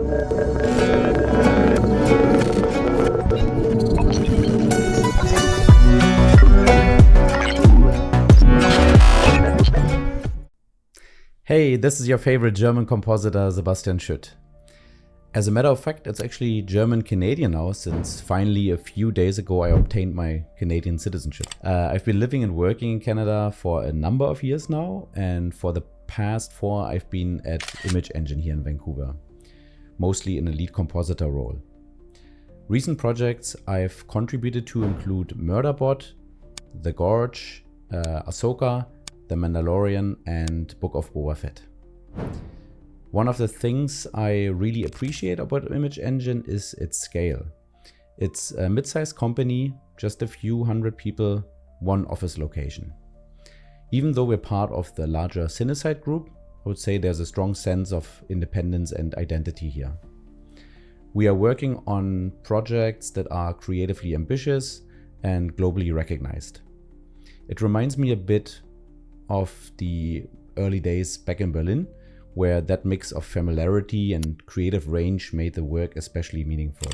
Hey, this is your favorite German compositor, Sebastian Schütt. As a matter of fact, it's actually German-Canadian now, since finally a few days ago I obtained my Canadian citizenship. I've been living and working in Canada for a number of years now, and for the past 4 I've been at Image Engine here in Vancouver, mostly in a lead compositor role. Recent projects I've contributed to include Murderbot, The Gorge, Ahsoka, The Mandalorian, and Book of Boba Fett. One of the things I really appreciate about Image Engine is its scale. It's a mid-sized company, just a few hundred people, one office location. Even though we're part of the larger Cinecite group, I would say there's a strong sense of independence and identity here. We are working on projects that are creatively ambitious and globally recognized. It reminds me a bit of the early days back in Berlin, where that mix of familiarity and creative range made the work especially meaningful.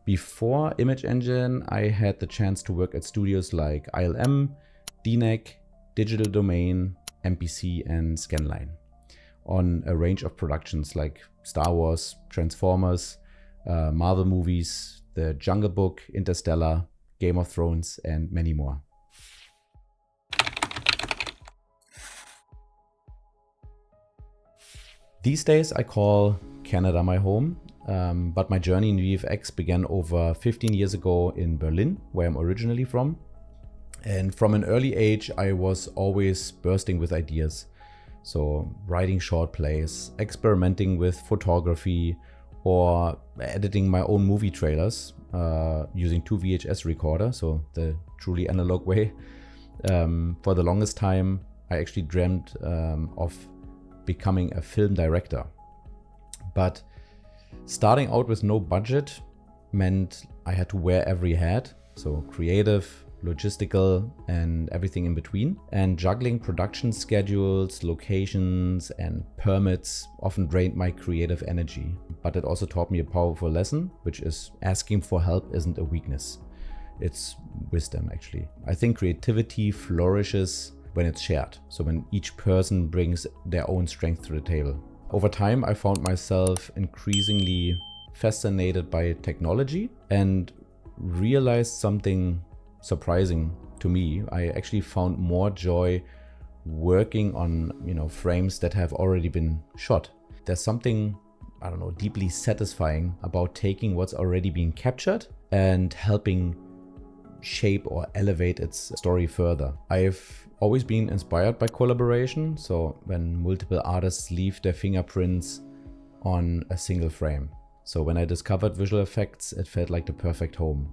Before Image Engine, I had the chance to work at studios like ILM, DNEG, Digital Domain, MPC, and Scanline on a range of productions like Star Wars, Transformers, Marvel movies, The Jungle Book, Interstellar, Game of Thrones, and many more. These days I call Canada my home, but my journey in VFX began over 15 years ago in Berlin, where I'm originally from. And from an early age I was always bursting with ideas. So writing short plays, experimenting with photography, or editing my own movie trailers using 2 VHS recorder, so the truly analog way. For the longest time I actually dreamt of becoming a film director. But starting out with no budget meant I had to wear every hat, so creative, logistical, and everything in between. And juggling production schedules, locations, and permits often drained my creative energy. But it also taught me a powerful lesson, which is asking for help isn't a weakness. It's wisdom, actually. I think creativity flourishes when it's shared, so when each person brings their own strength to the table. Over time, I found myself increasingly fascinated by technology and realized something surprising to me. I actually found more joy working on, frames that have already been shot. There's something, deeply satisfying about taking what's already been captured and helping shape or elevate its story further. I've always been inspired by collaboration, so when multiple artists leave their fingerprints on a single frame. So when I discovered visual effects, it felt like the perfect home.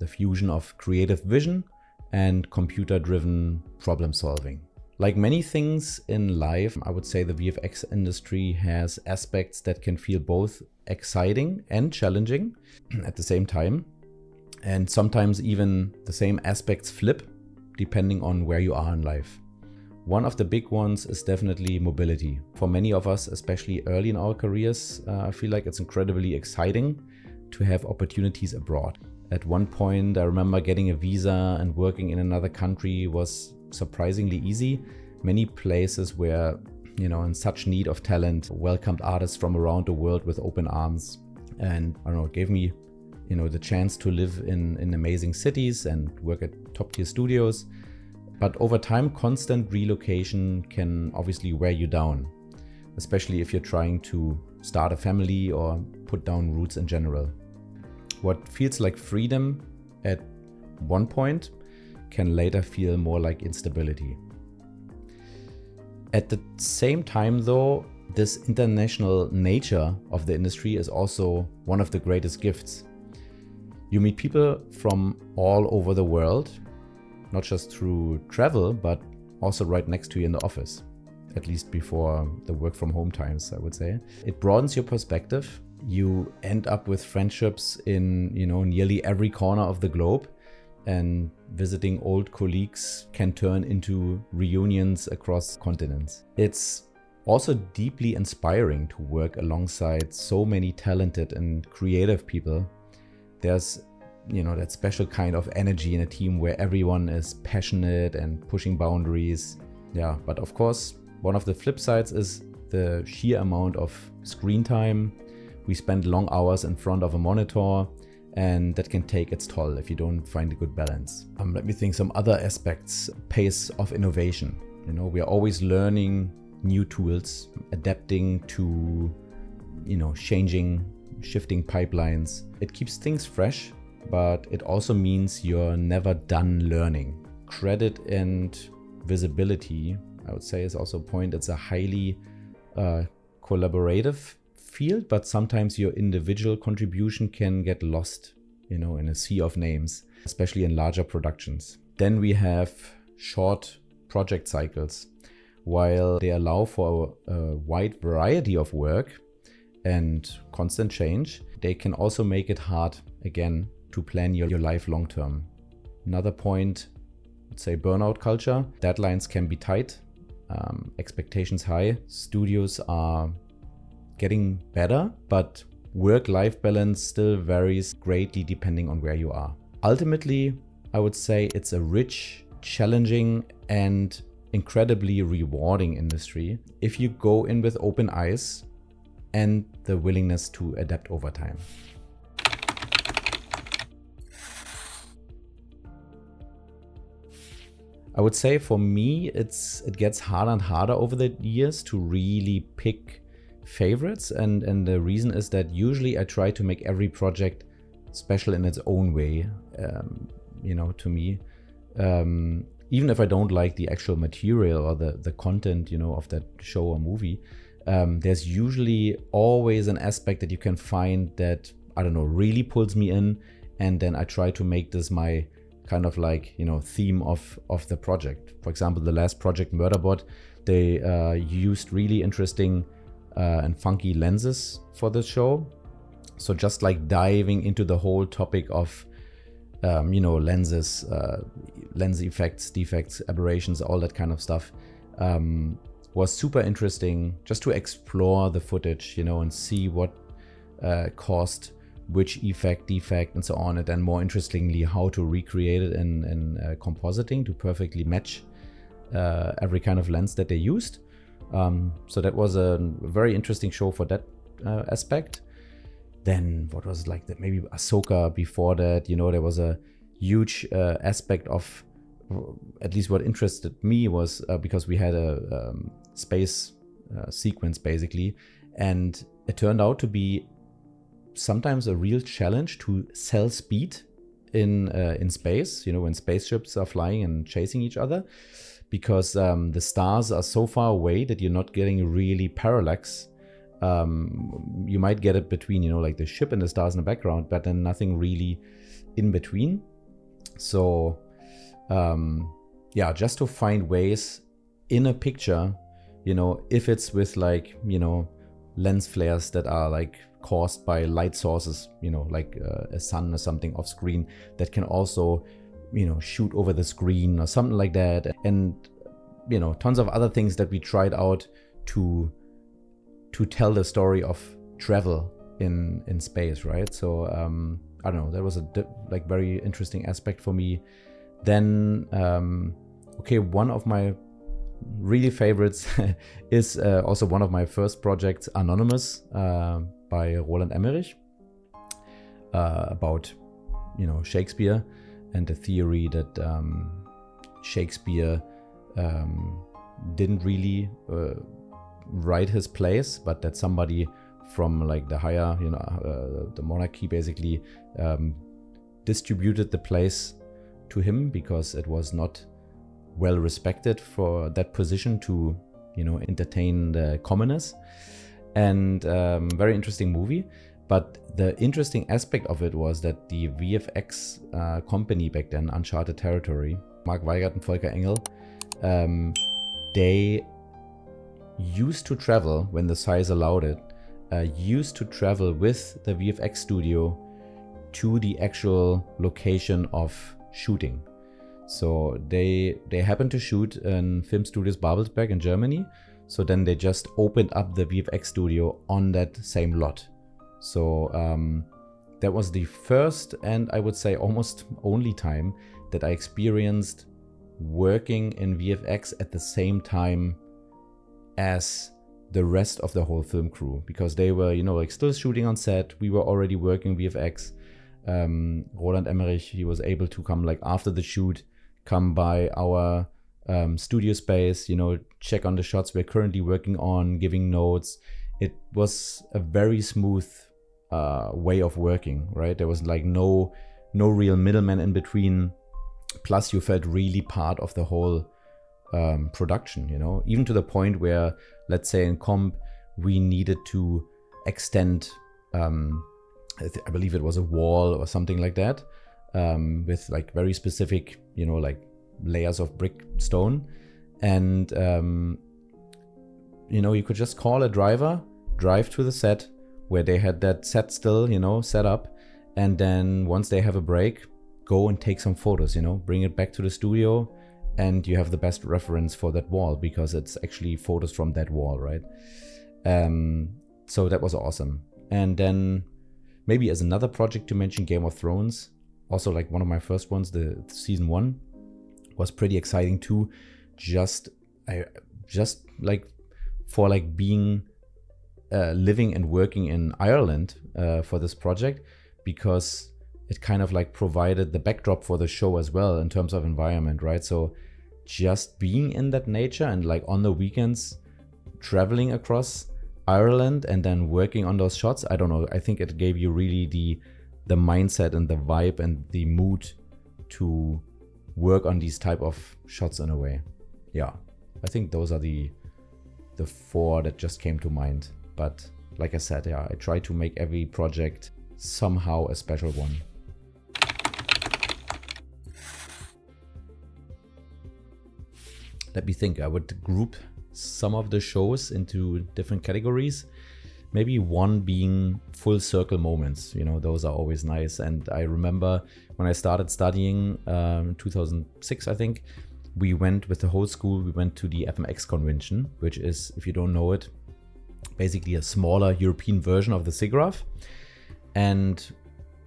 The fusion of creative vision and computer-driven problem solving. Like many things in life, I would say the VFX industry has aspects that can feel both exciting and challenging at the same time. And sometimes even the same aspects flip, depending on where you are in life. One of the big ones is definitely mobility. For many of us, especially early in our careers, I feel like it's incredibly exciting to have opportunities abroad. At one point, I remember getting a visa and working in another country was surprisingly easy. Many places were, in such need of talent, welcomed artists from around the world with open arms. And it gave me the chance to live in amazing cities and work at top-tier studios. But over time, constant relocation can obviously wear you down, especially if you're trying to start a family or put down roots in general. What feels like freedom at one point can later feel more like instability. At the same time though, this international nature of the industry is also one of the greatest gifts. You meet people from all over the world, not just through travel, but also right next to you in the office, at least before the work from home times, I would say. It broadens your perspective. You end up with friendships in, nearly every corner of the globe, and visiting old colleagues can turn into reunions across continents. It's also deeply inspiring to work alongside so many talented and creative people. There's, you know, that special kind of energy in a team where everyone is passionate and pushing boundaries. Yeah, but of course, one of the flip sides is the sheer amount of screen time. We spend long hours in front of a monitor, and that can take its toll if you don't find a good balance. Let me think some other aspects. Pace of innovation. You know, we are always learning new tools, adapting to, you know, shifting pipelines. It keeps things fresh, but it also means you're never done learning. Credit and visibility, I would say, is also a point. It's a highly collaborative field, but sometimes your individual contribution can get lost, you know, in a sea of names, especially in larger productions. Then we have short project cycles. While they allow for a wide variety of work and constant change, they can also make it hard, again, to plan your life long term. Another point, let's say burnout culture. Deadlines can be tight, expectations high. Studios are getting better, but work-life balance still varies greatly depending on where you are. Ultimately, I would say it's a rich, challenging, and incredibly rewarding industry if you go in with open eyes and the willingness to adapt over time. I would say for me, it gets harder and harder over the years to really pick favorites, and the reason is that usually I try to make every project special in its own way, you know, to me. Even if I don't like the actual material or the content, you know, of that show or movie, there's usually always an aspect that you can find that, I don't know, really pulls me in, and then I try to make this my kind of like, you know, theme of the project. For example, the last project, Murderbot, they used really interesting and funky lenses for the show. So just like diving into the whole topic of you know, lenses, lens effects, defects, aberrations, all that kind of stuff, was super interesting just to explore the footage, you know, and see what caused which effect, defect, and so on. And then more interestingly, how to recreate it in compositing to perfectly match every kind of lens that they used. So that was a very interesting show for that aspect. Then what was like that? Maybe Ahsoka before that, you know, there was a huge aspect of, at least what interested me was because we had a space sequence basically, and it turned out to be sometimes a real challenge to sell speed in space, you know, when spaceships are flying and chasing each other, because the stars are so far away that you're not getting really parallax. You might get it between, you know, like the ship and the stars in the background, but then nothing really in between. So yeah, just to find ways in a picture, you know, if it's with like, you know, lens flares that are like caused by light sources, you know, like a sun or something off screen that can also, you know, shoot over the screen or something like that. And, you know, tons of other things that we tried out to tell the story of travel in space, right? So I don't know, that was a like very interesting aspect for me. Then okay, one of my really favorites is also one of my first projects, Anonymous, by Roland Emmerich, about, you know, Shakespeare and the theory that Shakespeare didn't really write his plays, but that somebody from like the higher, you know, the monarchy basically distributed the plays to him because it was not well respected for that position to, you know, entertain the commoners. And very interesting movie. But the interesting aspect of it was that the VFX company back then, Uncharted Territory, Mark Weigert and Volker Engel, they used to travel, when the size allowed it, used to travel with the VFX studio to the actual location of shooting. So they happened to shoot in Film Studios Babelsberg in Germany. So then they just opened up the VFX studio on that same lot. So that was the first and I would say almost only time that I experienced working in VFX at the same time as the rest of the whole film crew, because they were, you know, like still shooting on set. We were already working VFX. Roland Emmerich, he was able to come like after the shoot, come by our studio space, you know, check on the shots we're currently working on, giving notes. It was a very smooth way of working, right? There was like no real middleman in between. Plus you felt really part of the whole production, you know, even to the point where, let's say in comp, we needed to extend, I believe it was a wall or something like that, with like very specific, you know, like layers of brick stone. And, you know, you could just call a driver, drive to the set where they had that set still, you know, set up. And then once they have a break, go and take some photos, you know, bring it back to the studio, and you have the best reference for that wall because it's actually photos from that wall, right? So that was awesome. And then maybe as another project to mention, Game of Thrones, also like one of my first ones, the season 1 was pretty exciting too. Just like for like being living and working in Ireland for this project, because it kind of like provided the backdrop for the show as well in terms of environment, right? So just being in that nature and like on the weekends traveling across Ireland and then working on those shots, I don't know, I think it gave you really the mindset and the vibe and the mood to work on these type of shots in a way. Yeah, I think those are the 4 that just came to mind. But like I said, yeah, I try to make every project somehow a special one. Let me think. I would group some of the shows into different categories. Maybe one being full circle moments. You know, those are always nice. And I remember when I started studying in 2006, I think, we went with the whole school, we went to the FMX convention, which is, if you don't know it, basically a smaller European version of the SIGGRAPH. And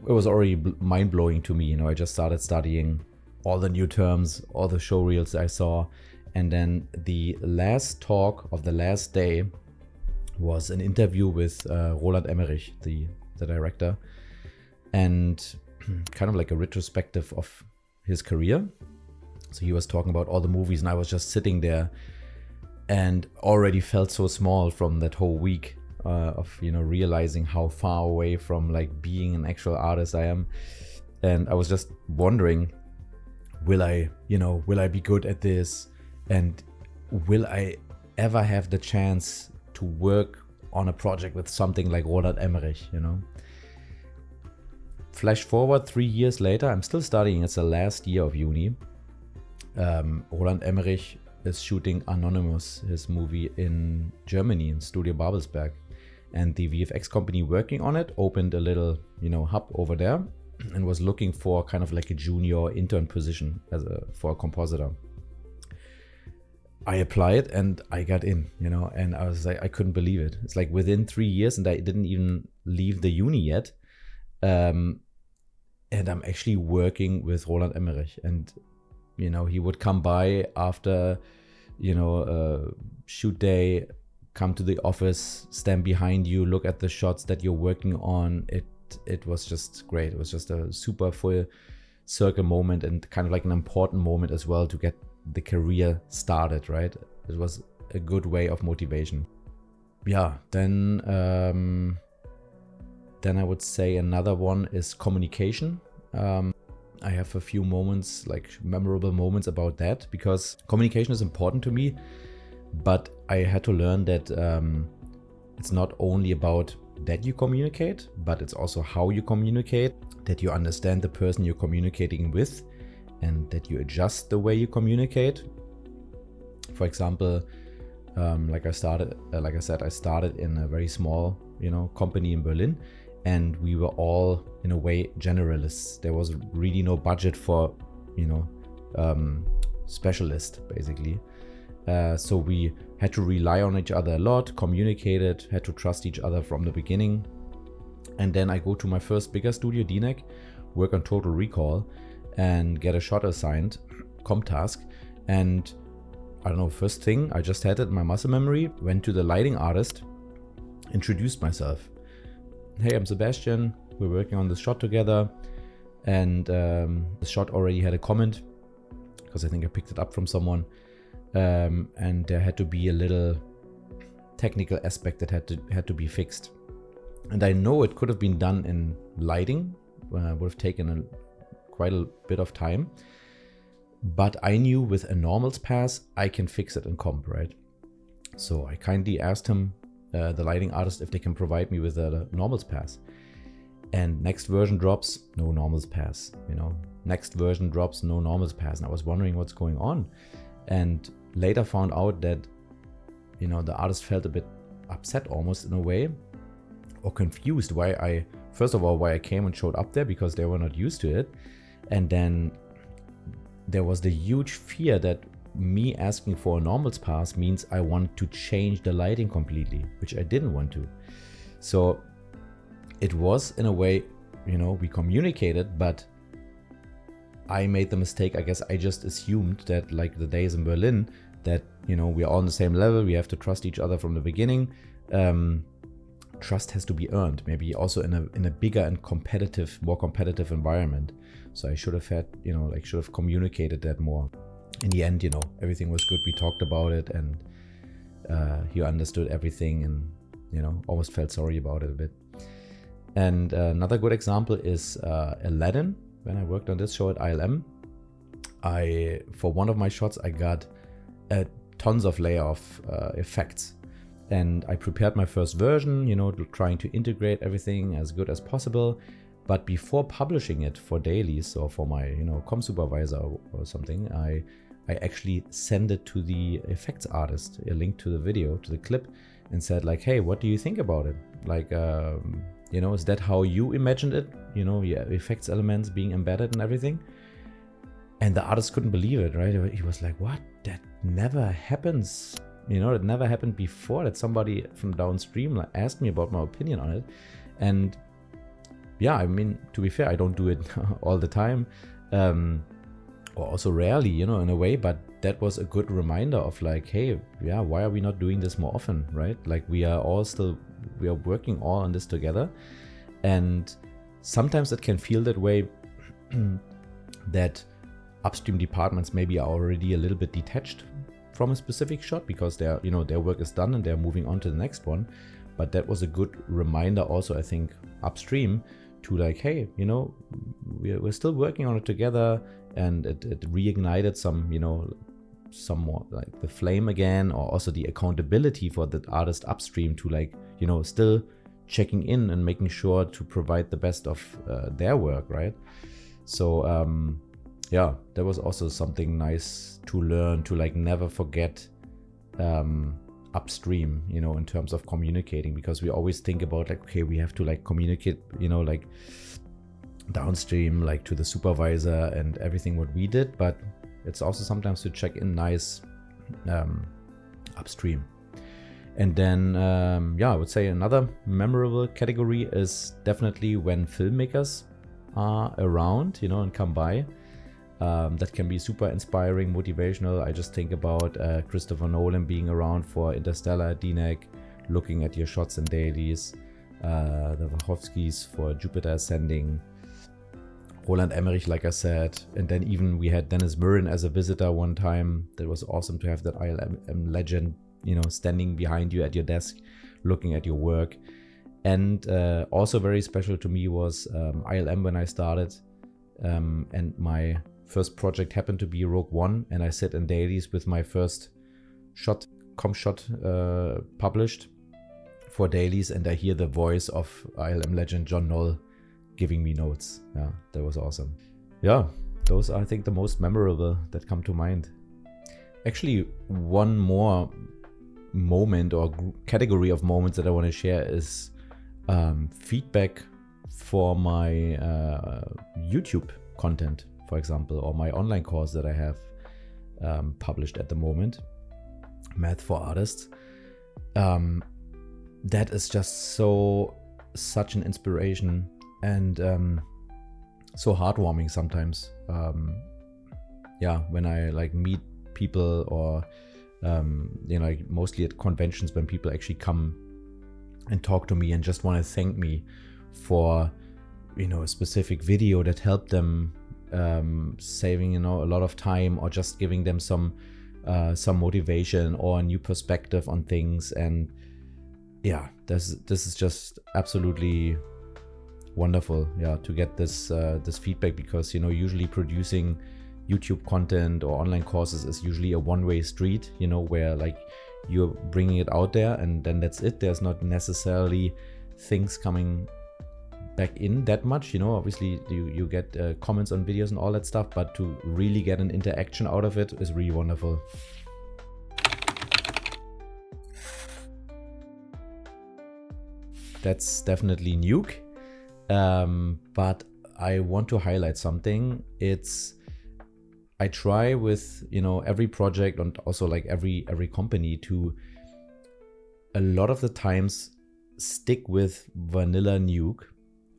it was already mind-blowing to me. You know, I just started studying all the new terms, all the show reels I saw. And then the last talk of the last day was an interview with Roland Emmerich, the director, and kind of like a retrospective of his career. So he was talking about all the movies, and I was just sitting there and already felt so small from that whole week of, you know, realizing how far away from like being an actual artist I am. And I was just wondering, will I be good at this? And will I ever have the chance to work on a project with something like Roland Emmerich, you know? Flash forward 3 years later, I'm still studying. It's the last year of uni. Roland Emmerich is shooting Anonymous, his movie, in Germany, in Studio Babelsberg. And the VFX company working on it opened a little, you know, hub over there and was looking for kind of like a junior intern position for a compositor. I applied and I got in, you know, and I was like, I couldn't believe it. It's like within 3 years, and I didn't even leave the uni yet. And I'm actually working with Roland Emmerich, and, you know, he would come by after, you know, shoot day, come to the office, stand behind you, look at the shots that you're working on. It was just great. It was just a super full circle moment, and kind of like an important moment as well to get the career started, right? It was a good way of motivation. Yeah, then I would say another one is communication. I have a few moments, like memorable moments about that, because communication is important to me, but I had to learn that it's not only about that you communicate, but it's also how you communicate, that you understand the person you're communicating with, and that you adjust the way you communicate. For example, like I said, I started in a very small, you know, company in Berlin, and we were all in a way generalists. There was really no budget for, you know, specialist basically. So we had to rely on each other a lot, communicated, had to trust each other from the beginning. And then I go to my first bigger studio, DNEG, work on Total Recall, and get a shot assigned, comp task. And I don't know, first thing, I just had it in my muscle memory, went to the lighting artist, introduced myself. Hey, I'm Sebastian, we're working on this shot together. And the shot already had a comment, because I think I picked it up from someone. And there had to be a little technical aspect that had to be fixed. And I know it could have been done in lighting, would have taken quite a bit of time. But I knew with a normals pass, I can fix it in comp, right? So I kindly asked him, the lighting artist, if they can provide me with a normals pass. And next version drops, no normals pass, you know. Next version drops, no normals pass. And I was wondering what's going on. And later found out that, you know, the artist felt a bit upset almost in a way, or confused first of all, why I came and showed up there, because they were not used to it. And then there was the huge fear that me asking for a normals pass means I want to change the lighting completely, which I didn't want to. So it was, in a way, you know, we communicated, but I made the mistake. I guess I just assumed that, like the days in Berlin, that, you know, we are all on the same level. We have to trust each other from the beginning. Trust has to be earned, maybe also in a bigger and more competitive environment. So I should have had, you know, like should have communicated that more. In the end, you know, everything was good. We talked about it, and he understood everything, and, you know, almost felt sorry about it a bit. And another good example is Aladdin. When I worked on this show at ILM, for one of my shots, I got tons of layer of effects. And I prepared my first version, you know, trying to integrate everything as good as possible. But before publishing it for dailies or for my, you know, com supervisor or something, I actually sent it to the effects artist, a link to the video, to the clip, and said like, hey, what do you think about it? Like, you know, is that how you imagined it? You know, yeah, effects elements being embedded and everything. And the artist couldn't believe it, right? He was like, what? That never happens. You know, it never happened before that somebody from downstream like, asked me about my opinion on it. And yeah, I mean, to be fair, I don't do it all the time, or also rarely, you know, in a way, but that was a good reminder of like, hey, yeah, why are we not doing this more often, right? Like we are working all on this together. And sometimes it can feel that way, that upstream departments maybe are already a little bit detached from a specific shot because their work is done and they're moving on to the next one. But that was a good reminder also, I think, upstream to like, hey, you know, we're still working on it together, and it reignited some, you know, some more like the flame again, or also the accountability for the artist upstream to like, you know, still checking in and making sure to provide the best of their work, right? So yeah, that was also something nice to learn, to like never forget upstream, you know, in terms of communicating, because we always think about like, okay, we have to like communicate, you know, like downstream, like to the supervisor and everything what we did, but it's also sometimes to check in nice upstream. And then yeah, I would say another memorable category is definitely when filmmakers are around, you know, and come by. That can be super inspiring, motivational. I just think about Christopher Nolan being around for Interstellar, DNEG, looking at your shots and dailies, the Wachowskis for Jupiter Ascending, Roland Emmerich, like I said, and then even we had Dennis Muren as a visitor one time. That was awesome to have that ILM legend, you know, standing behind you at your desk, looking at your work. And also very special to me was ILM when I started, and my first project happened to be Rogue One, and I sit in dailies with my first comp shot published for dailies, and I hear the voice of ILM legend John Knoll giving me notes. Yeah, that was awesome. Yeah, those are, I think, the most memorable that come to mind. Actually, one more moment or category of moments that I want to share is feedback for my YouTube content, for example, or my online course that I have published at the moment. Math for Artists. That is just such an inspiration, and so heartwarming sometimes. Yeah, when I like meet people, or you know, like mostly at conventions, when people actually come and talk to me and just want to thank me for, you know, a specific video that helped them, saving, you know, a lot of time, or just giving them some motivation or a new perspective on things. And yeah, this is just absolutely wonderful, yeah, to get this feedback, because, you know, usually producing YouTube content or online courses is usually a one-way street, you know, where like you're bringing it out there and then that's it. There's not necessarily things coming back in that much, you know. Obviously you get comments on videos and all that stuff, but to really get an interaction out of it is really wonderful. That's definitely Nuke, but I want to highlight something. I try with, you know, every project, and also like every company, to a lot of the times stick with vanilla Nuke.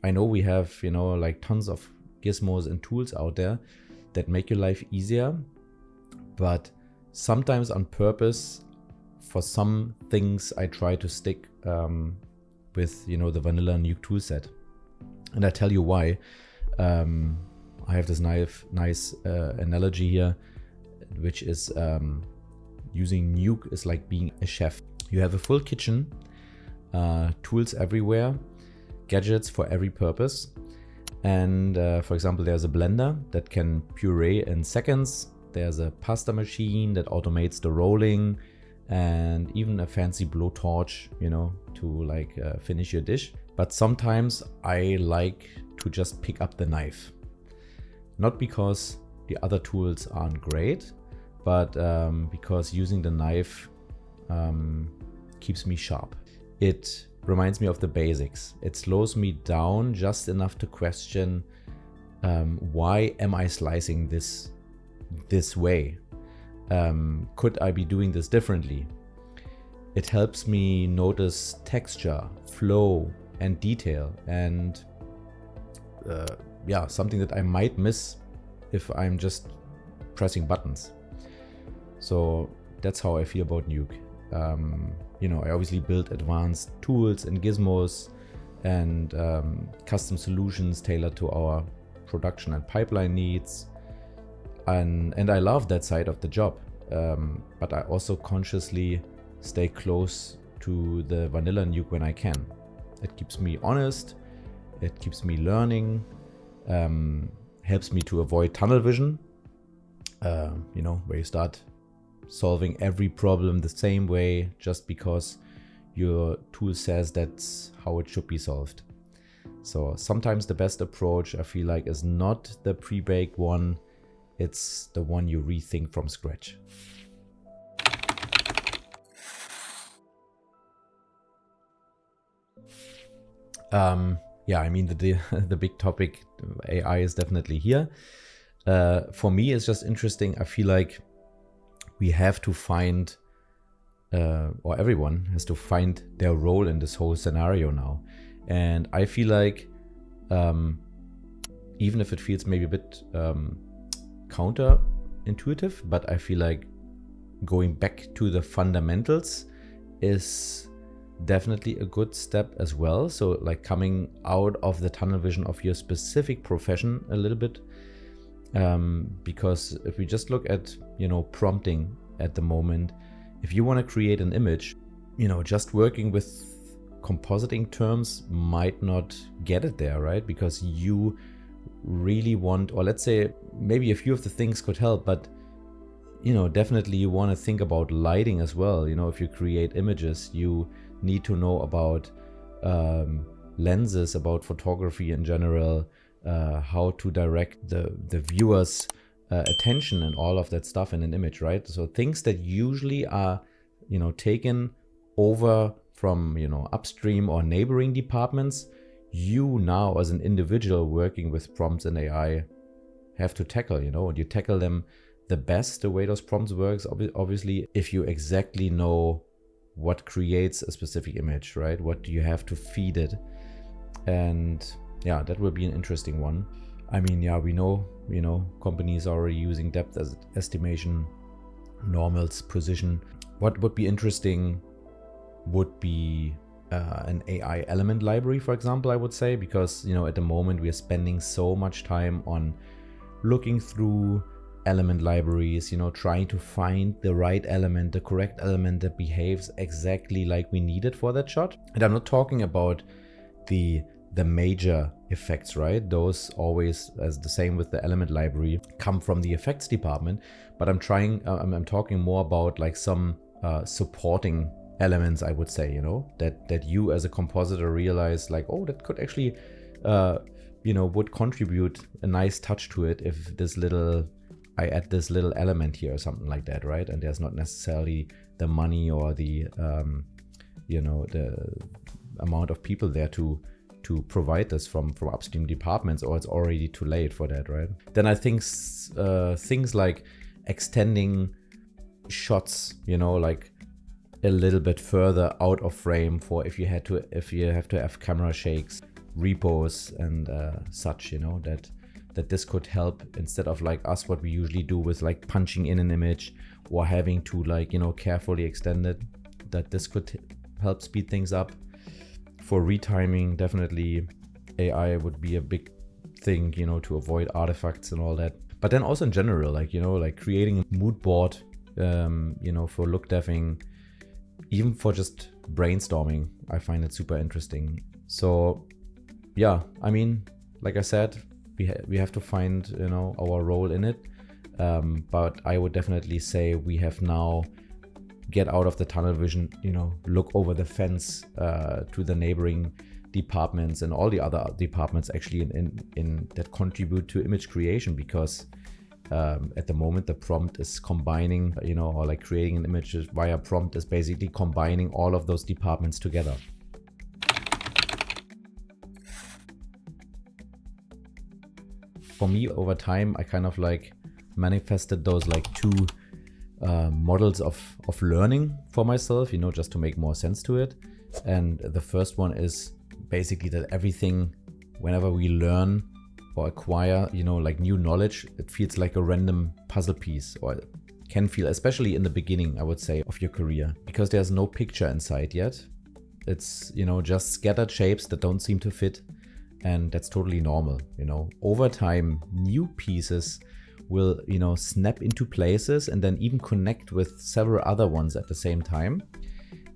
I know we have, you know, like tons of gizmos and tools out there that make your life easier, but sometimes on purpose, for some things I try to stick with, you know, the vanilla Nuke toolset. And I tell you why. I have this nice analogy here, which is using Nuke is like being a chef. You have a full kitchen, tools everywhere, gadgets for every purpose. And for example, there's a blender that can puree in seconds. There's a pasta machine that automates the rolling, and even a fancy blowtorch, you know, to like finish your dish. But sometimes I like to just pick up the knife. Not because the other tools aren't great, but because using the knife keeps me sharp. It reminds me of the basics. It slows me down just enough to question, why am I slicing this way? Could I be doing this differently? It helps me notice texture, flow, and detail, and yeah, something that I might miss if I'm just pressing buttons. So that's how I feel about Nuke. You know, I obviously build advanced tools and gizmos and custom solutions tailored to our production and pipeline needs. And I love that side of the job. But I also consciously stay close to the vanilla Nuke when I can. It keeps me honest. It keeps me learning. Helps me to avoid tunnel vision, you know, where you start solving every problem the same way just because your tool says that's how it should be solved. So sometimes the best approach, I feel like, is not the pre-baked one, it's the one you rethink from scratch. Yeah, I mean, the big topic, AI, is definitely here. For me, it's just interesting. I feel like we have to find, or everyone has to find their role in this whole scenario now. And I feel like, even if it feels maybe a bit counterintuitive, but I feel like going back to the fundamentals is definitely a good step as well. So like coming out of the tunnel vision of your specific profession a little bit, because if we just look at, you know, prompting at the moment, if you want to create an image, you know, just working with compositing terms might not get it there, right? Because you really want, or let's say maybe a few of the things could help, but you know, definitely you want to think about lighting as well. You know, if you create images, you need to know about lenses, about photography in general, how to direct the viewer's attention and all of that stuff in an image, right? So things that usually are, you know, taken over from, you know, upstream or neighboring departments, you now as an individual working with prompts and AI have to tackle, you know, and you tackle them the best, the way those prompts works, obviously, if you exactly know what creates a specific image, right? What do you have to feed it? And yeah, that will be an interesting one. I mean, yeah, we know, companies are already using depth as estimation, normals, position. What would be interesting would be an AI element library, for example, I would say, because, at the moment we are spending so much time on looking through element libraries, trying to find the right element, the correct element that behaves exactly like we need it for that shot. And I'm not talking about the major effects, right? Those always, as the same with the element library, come from the effects department. But I'm talking more about like some supporting elements, I would say, that you as a compositor realize like, oh, that could actually, would contribute a nice touch to it if I add this little element here or something like that, right? And there's not necessarily the money or the, the amount of people there to provide this from upstream departments, or it's already too late for that, right? Then I think things like extending shots, like a little bit further out of frame for if you have to have camera shakes, repos and such, that this could help, instead of like us, what we usually do with like punching in an image or having to like, carefully extend it, that this could help speed things up. For retiming, definitely AI would be a big thing, to avoid artifacts and all that. But then also in general, like, like creating a mood board, for look deving, even for just brainstorming, I find it super interesting. So yeah, I mean, like I said, we have to find, our role in it. But I would definitely say we have now get out of the tunnel vision, look over the fence to the neighboring departments and all the other departments actually in that contribute to image creation, because at the moment the prompt is combining, or like creating an image via prompt is basically combining all of those departments together. For me, over time, I kind of like manifested those like two models of learning for myself, just to make more sense to it. And the first one is basically that everything, whenever we learn or acquire, like new knowledge, it feels like a random puzzle piece, or it can feel, especially in the beginning, I would say, of your career, because there's no picture inside yet. It's, just scattered shapes that don't seem to fit. And that's totally normal, Over time, new pieces will, snap into places and then even connect with several other ones at the same time.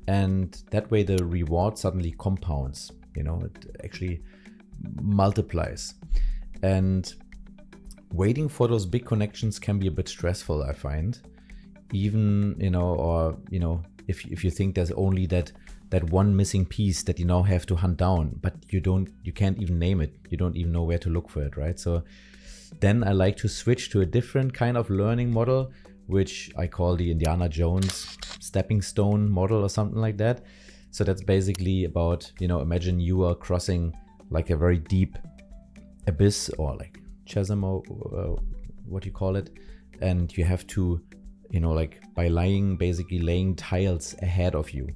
And that way the reward suddenly compounds, it actually multiplies. And waiting for those big connections can be a bit stressful, I find. Even, if you think there's only that one missing piece that you now have to hunt down, but you can't even name it. You don't even know where to look for it, right? So then I like to switch to a different kind of learning model, which I call the Indiana Jones stepping stone model or something like that. So that's basically about, imagine you are crossing like a very deep abyss or like chasm or what you call it. And you have to, like by basically laying tiles ahead of you.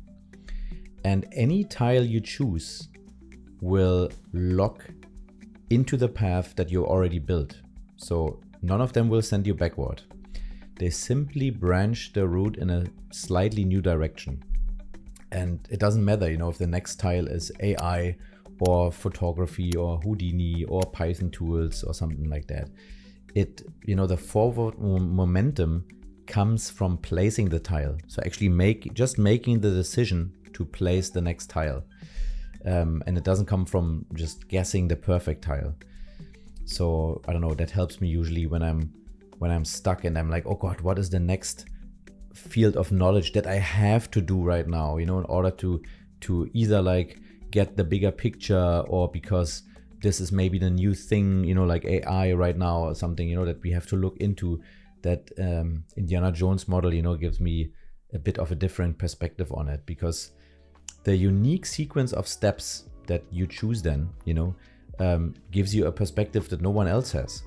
And any tile you choose will lock into the path that you already built. So none of them will send you backward. They simply branch the route in a slightly new direction. And it doesn't matter, if the next tile is AI or photography or Houdini or Python tools or something like that. The forward momentum comes from placing the tile. So actually making the decision to place the next tile. And it doesn't come from just guessing the perfect tile. So I don't know, that helps me usually when I'm stuck and I'm like, oh God, what is the next field of knowledge that I have to do right now, in order to either like get the bigger picture, or because this is maybe the new thing, like AI right now or something, that we have to look into. That Indiana Jones model, gives me a bit of a different perspective on it, because the unique sequence of steps that you choose then, gives you a perspective that no one else has.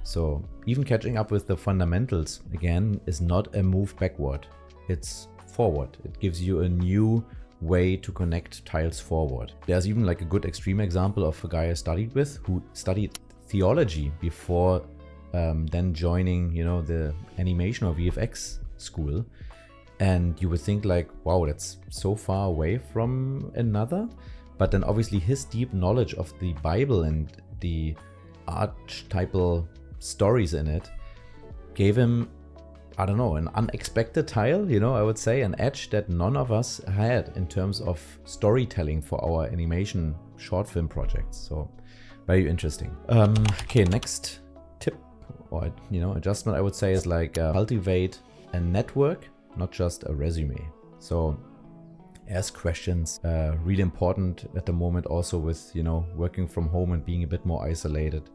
So even catching up with the fundamentals again is not a move backward, it's forward. It gives you a new way to connect tiles forward. There's even like a good extreme example of a guy I studied with who studied theology before then joining, you know, the animation or VFX school. And you would think like, wow, that's so far away from another. But then obviously his deep knowledge of the Bible and the archetypal stories in it gave him, I don't know, an unexpected tile, you know, I would say, an edge that none of us had in terms of storytelling for our animation short film projects. So very interesting. Okay, next tip or, you know, adjustment I would say is like cultivate a network, not just a resume. So ask questions, really important at the moment also with, you know, working from home and being a bit more isolated.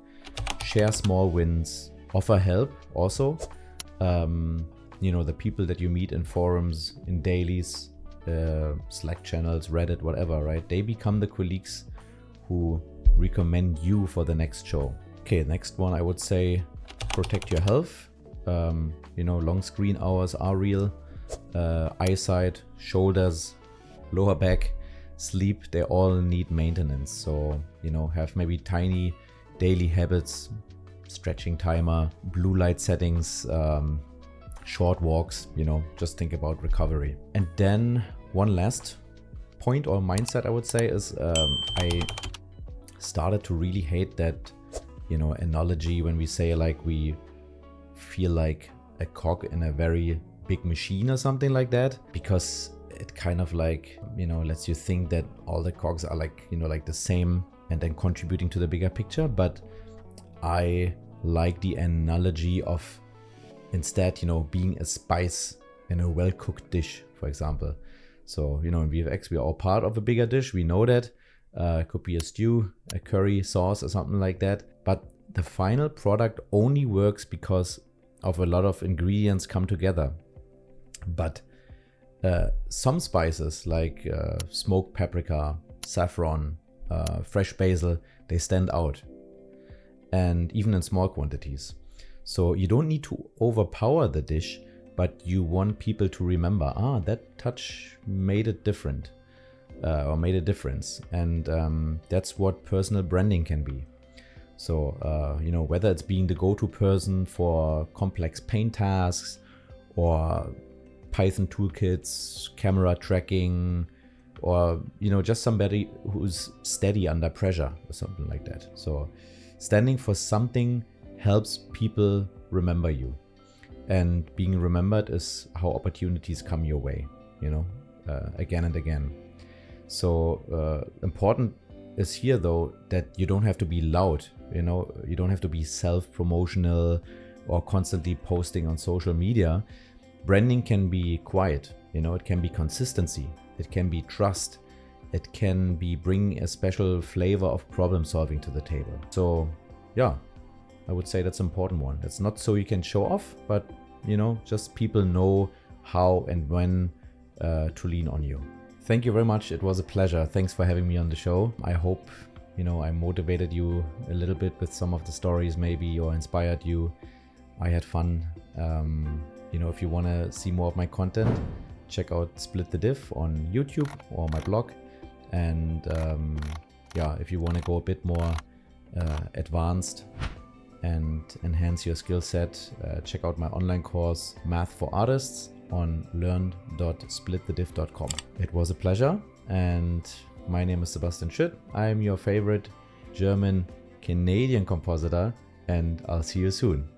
Share small wins, offer help also. You know, the people that you meet in forums, in dailies, Slack channels, Reddit, whatever, right? They become the colleagues who recommend you for the next show. Okay, next one I would say protect your health. You know, long screen hours are real. Eyesight, shoulders, lower back, sleep, they all need maintenance. So, you know, have maybe tiny daily habits, stretching timer, blue light settings, short walks, you know, just think about recovery. And then one last point or mindset I would say is I started to really hate that, you know, analogy when we say like we feel like a cog in a very big machine or something like that, because it kind of like, you know, lets you think that all the cogs are like, you know, like the same and then contributing to the bigger picture. But I like the analogy of instead, you know, being a spice in a well-cooked dish, for example. So, you know, in VFX, we are all part of a bigger dish. We know that. Could be a stew, a curry sauce or something like that. But the final product only works because of a lot of ingredients come together. But some spices like smoked paprika, saffron, fresh basil, they stand out. And even in small quantities. So you don't need to overpower the dish, but you want people to remember, that touch made it different or made a difference. And that's what personal branding can be. So, you know, whether it's being the go-to person for complex paint tasks or Python toolkits, camera tracking, or, you know, just somebody who's steady under pressure or something like that. So standing for something helps people remember you, and being remembered is how opportunities come your way, you know, again and again. So important is here though that you don't have to be loud, you know, you don't have to be self-promotional or constantly posting on social media. Branding can be quiet, you know, it can be consistency, it can be trust, it can be bringing a special flavor of problem solving to the table. So yeah, I would say that's an important one. It's not so you can show off, but, you know, just people know how and when to lean on you. Thank you very much. It was a pleasure. Thanks for having me on the show. I hope, you know, I motivated you a little bit with some of the stories maybe, or inspired you. I had fun. You know, if you want to see more of my content, check out Split the Diff on YouTube or my blog. And yeah, if you want to go a bit more advanced and enhance your skill set, check out my online course Math for Artists on learn.splitthediff.com. It was a pleasure, and my name is Sebastian Schütt. I'm your favorite German Canadian compositor, and I'll see you soon.